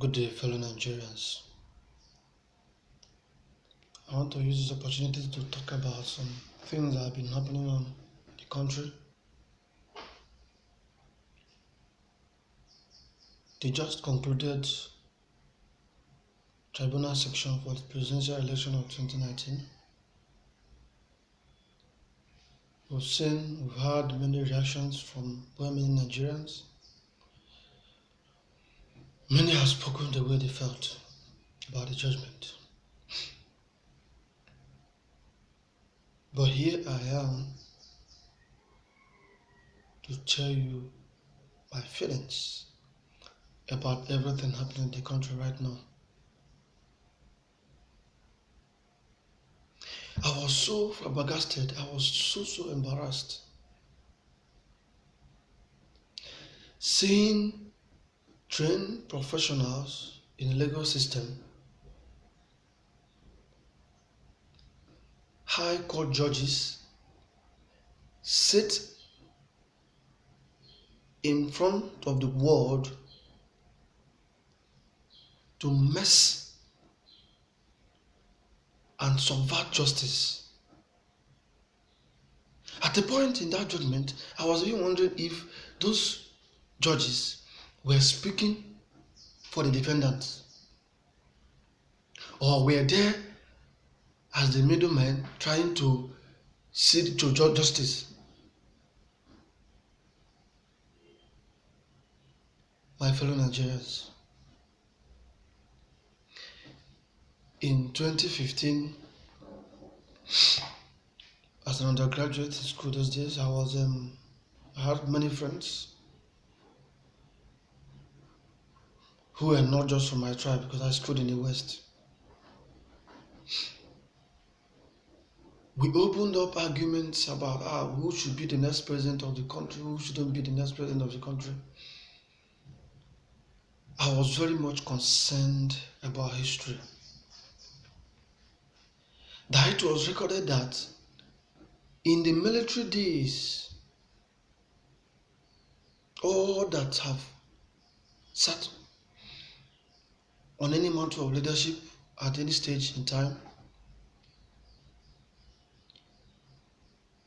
Good day, fellow Nigerians. I want to use this opportunity to talk about some things that have been happening on the country. They just concluded tribunal section for the presidential election of 2019. We've had many reactions from many Nigerians. Many have spoken the way they felt about the judgment. But here I am to tell you my feelings about everything happening in the country right now. I was so flabbergasted. I was so embarrassed seeing trained professionals in the legal system, high court judges, sit in front of the world to mess and subvert justice. At a point in that judgment, I was even wondering if those judges were speaking for the defendants or were there as the middlemen trying to see to justice. My fellow Nigerians, in 2015, as an undergraduate in school those days, I had many friends who were not just from my tribe because I schooled in the West. We opened up arguments about who should be the next president of the country, who shouldn't be the next president of the country. I was very much concerned about history. That it was recorded that in the military days, all that have sat on any mantle of leadership at any stage in time,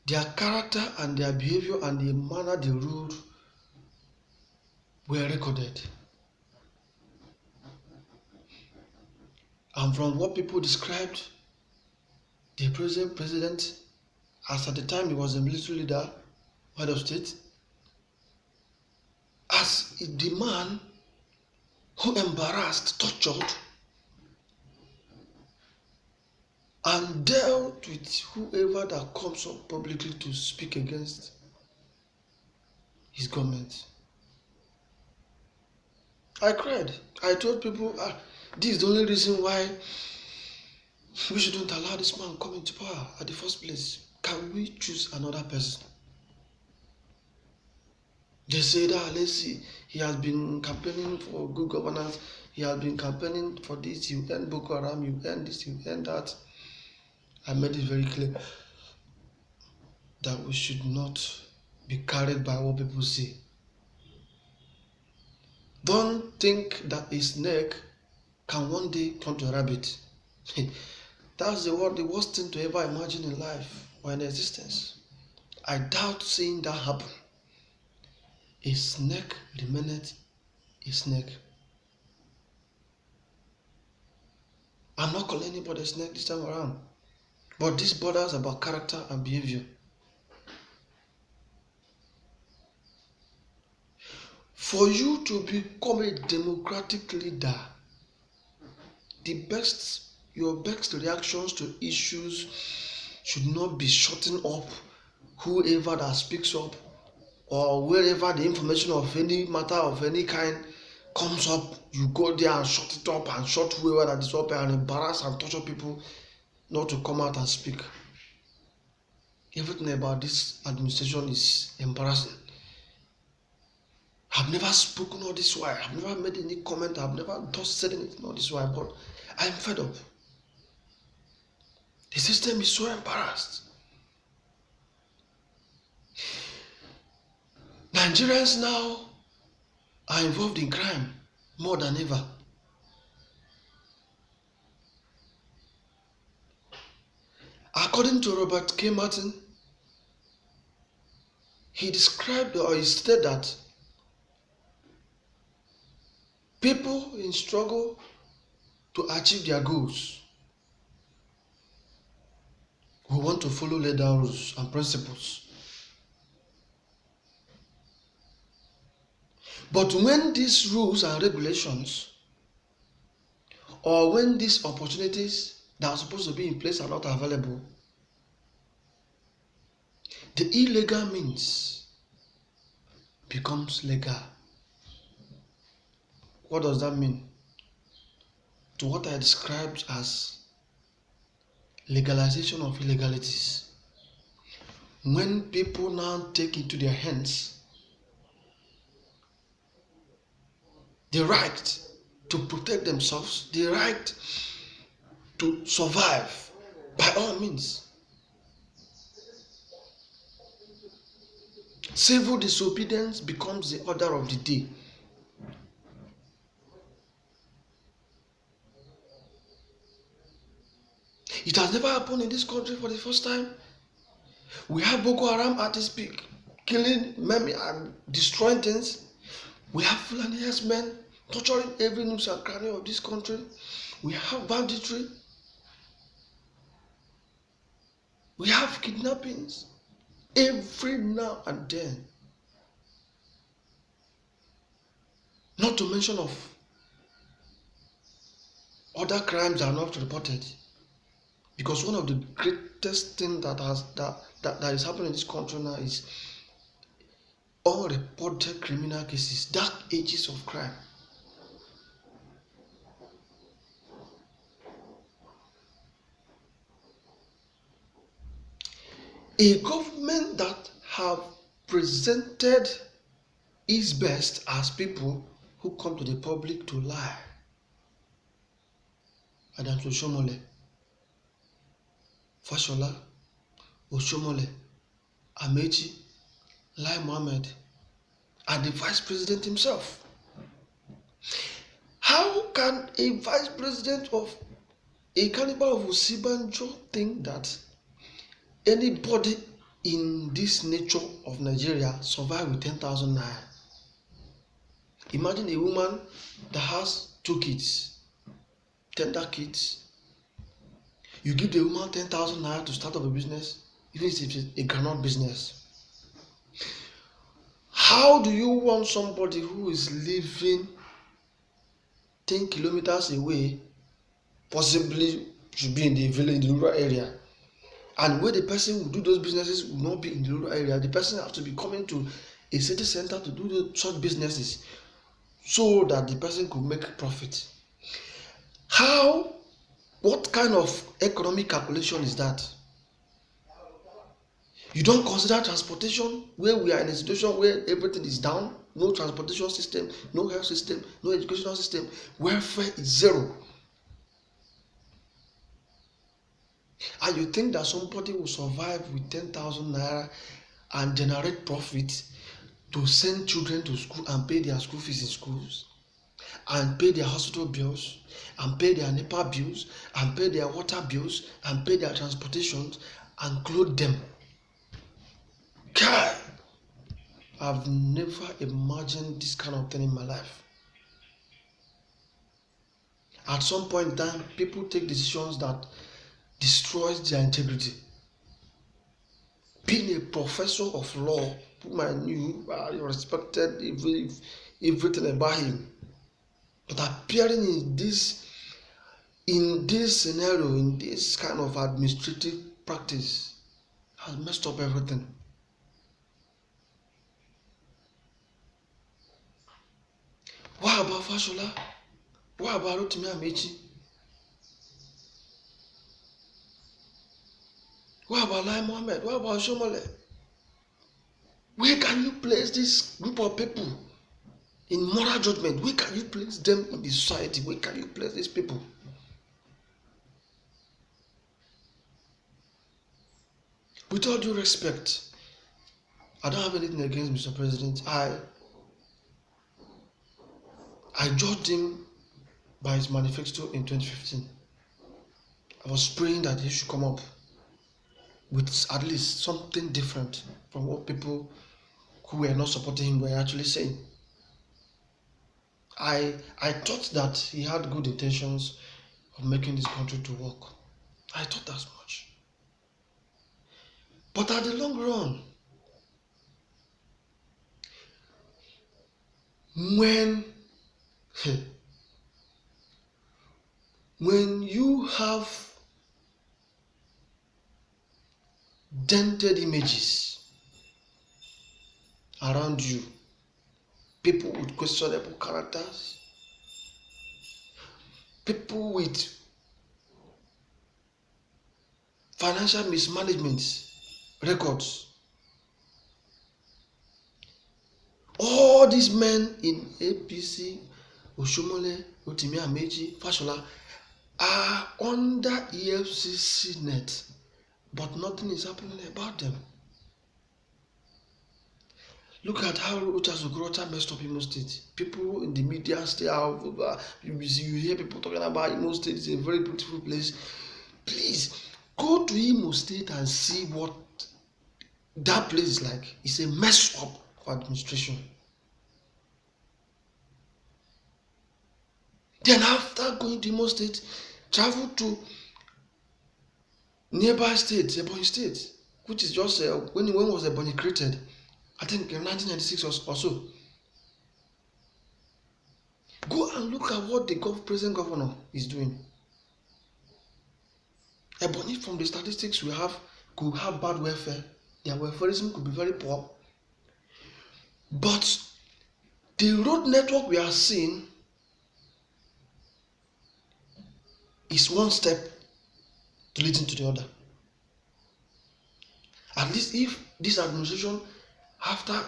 their character and their behavior and the manner they ruled were recorded. And from what people described the present president, as at the time he was a military leader, head of state, as the man who embarrassed, tortured, and dealt with whoever that comes up publicly to speak against his government. I cried. I told people, this is the only reason why we shouldn't allow this man come into power at the first place. Can we choose another person? They said, let's see, he has been campaigning for good governance, he has been campaigning for this, you end Boko Haram, you end this, you end that. I made it very clear that we should not be carried by what people say. Don't think that a snake can one day turn to a rabbit. That's the worst thing to ever imagine in life or in existence. I doubt seeing that happen. A snake remaineth a snake. I'm not calling anybody a snake this time around. But this borders about character and behavior. For you to become a democratic leader, your best reactions to issues should not be shutting up whoever that speaks up, or wherever the information of any matter of any kind comes up, you go there and shut it up and shut whoever that is up and embarrass and torture people not to come out and speak. Everything about this administration is embarrassing. I've never spoken all this while. I've never made any comment. I've never just said anything all this while, but I'm fed up. The system is so embarrassed. Nigerians now are involved in crime more than ever. According to Robert K. Martin, he described or he stated that people in struggle to achieve their goals who want to follow laid down rules and principles. But when these rules and regulations, or when these opportunities that are supposed to be in place are not available, the illegal means becomes legal. What does that mean? To what I described as legalization of illegalities. When people now take into their hands the right to protect themselves, the right to survive by all means. Civil disobedience becomes the order of the day. It has never happened in this country for the first time. We have Boko Haram at its peak, killing men and destroying things. We have Fulani men torturing every nook and cranny of this country. We have banditry. We have kidnappings every now and then. Not to mention of other crimes that are not reported. Because one of the greatest things that is happening in this country now is unreported criminal cases, dark ages of crime. A government that have presented its best as people who come to the public to lie. Adams Oshomole, Fashola, Oshomole, Amechi, Lai Mohammed, and the vice president himself. How can a vice president of a caliber of Osibanjo think that anybody in this nature of Nigeria survive with 10,000 naira? Imagine a woman that has 2 kids, tender kids. You give the woman 10,000 naira to start up a business, even if it's a groundnut business. How do you want somebody who is living 10 kilometers away, possibly should be in the village, in the rural area, and where the person will do those businesses will not be in the rural area? The person has to be coming to a city center to do those short businesses so that the person could make profit. What kind of economic calculation is that? You don't consider transportation, where we are in a situation where everything is down, no transportation system, no health system, no educational system, welfare is zero. And you think that somebody will survive with 10,000 naira and generate profit to send children to school and pay their school fees in schools, and pay their hospital bills, and pay their NEPA bills, and pay their water bills, and pay their transportations, and clothe them? God, I've never imagined this kind of thing in my life. At some point in time, people take decisions that destroys their integrity. Being a professor of law, whom I knew, I respected everything about him, but appearing in this scenario, in this kind of administrative practice, has messed up everything. What about Fashola? What about Rotimi Amechi? What about Lai Mohammed? What about Shomole? Where can you place this group of people in moral judgment? Where can you place them in the society? Where can you place these people? With all due respect, I don't have anything against Mr. President. I judged him by his manifesto in 2015. I was praying that he should come up with at least something different from what people who were not supporting him were actually saying. I thought that he had good intentions of making this country to work. I thought as much. But at the long run, when when you have dented images around you, people with questionable characters, people with financial mismanagement records, all these men in APC, Oshomole, Rotimi Amechi, Fashola are under EFCC net, but nothing is happening about them. Look at how Rochas Ogorota messed up Imo State. People in the media stay out. You hear people talking about Imo State is a very beautiful place. Please go to Imo State and see what that place is like. It's a mess up for administration. Then after going to Imo State, travel to nearby state, Ebonyi State, which is just when was Ebonyi created? I think in 1996 or so. Go and look at what the present governor is doing. Ebonyi, from the statistics we have, could have bad welfare. Their welfareism could be very poor. But the road network we are seeing is one step leading to the other. At least if this administration, after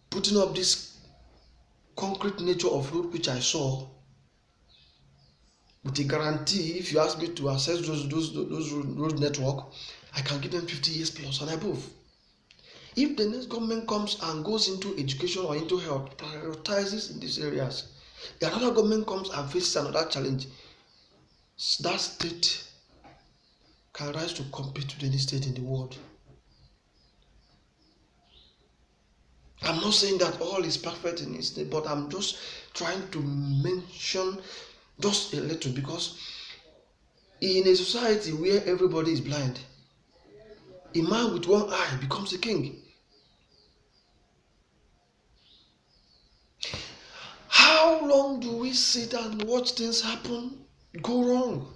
putting up this concrete nature of road which I saw, with a guarantee, if you ask me to access those road network, I can give them 50 years plus and above. If the next government comes and goes into education or into health, prioritizes in these areas, another government comes and faces another challenge, that state can rise to compete with any state in the world. I'm not saying that all is perfect in its state, but I'm just trying to mention just a little, because in a society where everybody is blind, a man with one eye becomes a king. How long do we sit and watch things happen go wrong?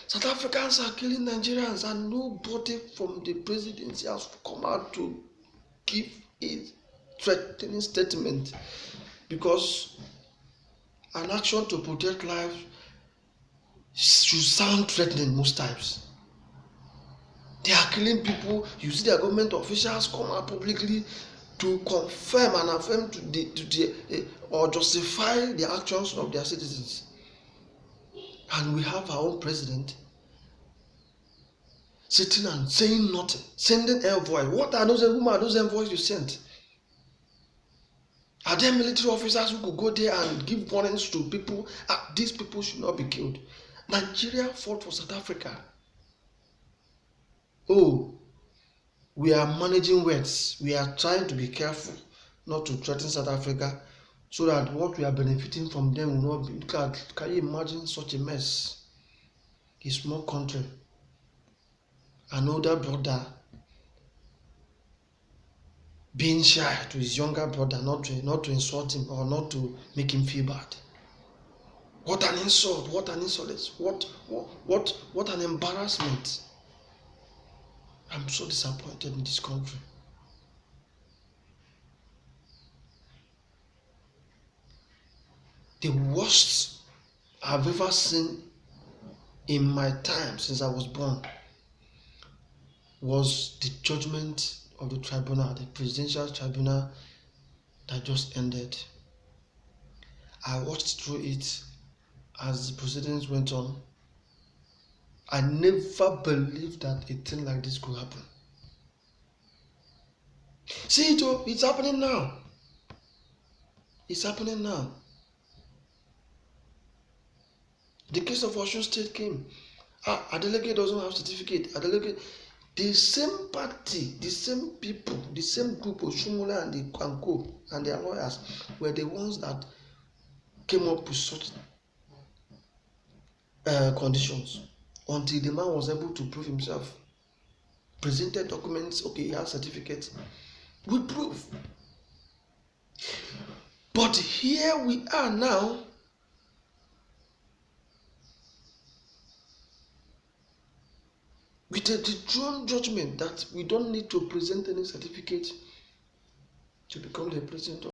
South Africans are killing Nigerians and nobody from the presidency has come out to give a threatening statement, because an action to protect life should sound threatening most times. They are killing people. You see their government officials come out publicly to confirm and affirm or justify the actions of their citizens. And we have our own president sitting and saying nothing, sending envoy. What are those? Whom are those envoys you sent? Are there military officers who could go there and give warnings to people? These people should not be killed. Nigeria fought for South Africa. Oh, we are managing words. We are trying to be careful not to threaten South Africa, so that what we are benefiting from them will not be. Can you imagine such a mess? A small country, an older brother being shy to his younger brother, not to insult him or not to make him feel bad. What an insult! What an insolence! What an embarrassment! I'm so disappointed in this country. The worst I've ever seen in my time since I was born was the judgment of the tribunal, the presidential tribunal that just ended. I watched through it as the proceedings went on. I never believed that a thing like this could happen. See it's happening now. It's happening now. The case of Osun State came, Adeleke doesn't have certificate. Adeleke, the same party, the same people, the same group of Shumule and Co and their lawyers were the ones that came up with such conditions until the man was able to prove himself. Presented documents, okay, he has certificates with proof. But here we are now. With a drawn judgment that we don't need to present any certificate to become the president